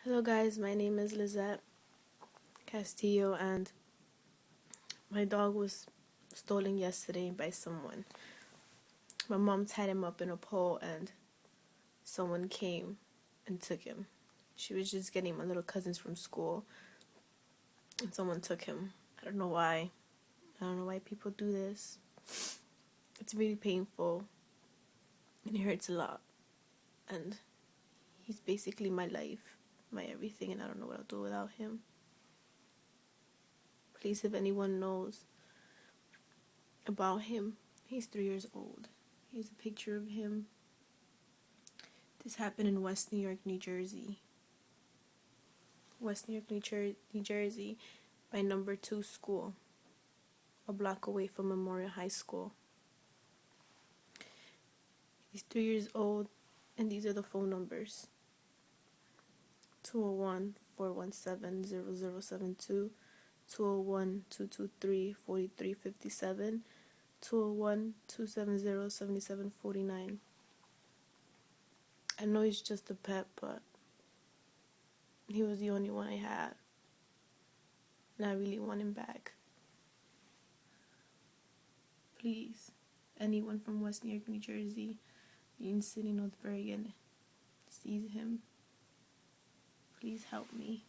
Hello guys, my name is Lizette Castillo and my dog was stolen yesterday by someone. My mom tied him up in a pole and someone came and took him. She was just getting my little cousins from school and someone took him. I don't know why. I don't know why people do this. It's really painful and it hurts a lot. And he's basically my life, my everything, and I don't know what I'll do without him. Please, if anyone knows about him, he's 3 years old. Here's a picture of him. This happened in West New York, New Jersey. West New York, New Jersey, by number 2 school, a block away from Memorial High School. He's 3 years old, and these are the phone numbers: 201-417-0072, 201-223-4357, 201-270-7749. I know he's just a pet, but he was the only one I had, and I really want him back. Please, anyone from West New York, New Jersey, Union City, North Bergen, sees him, please help me.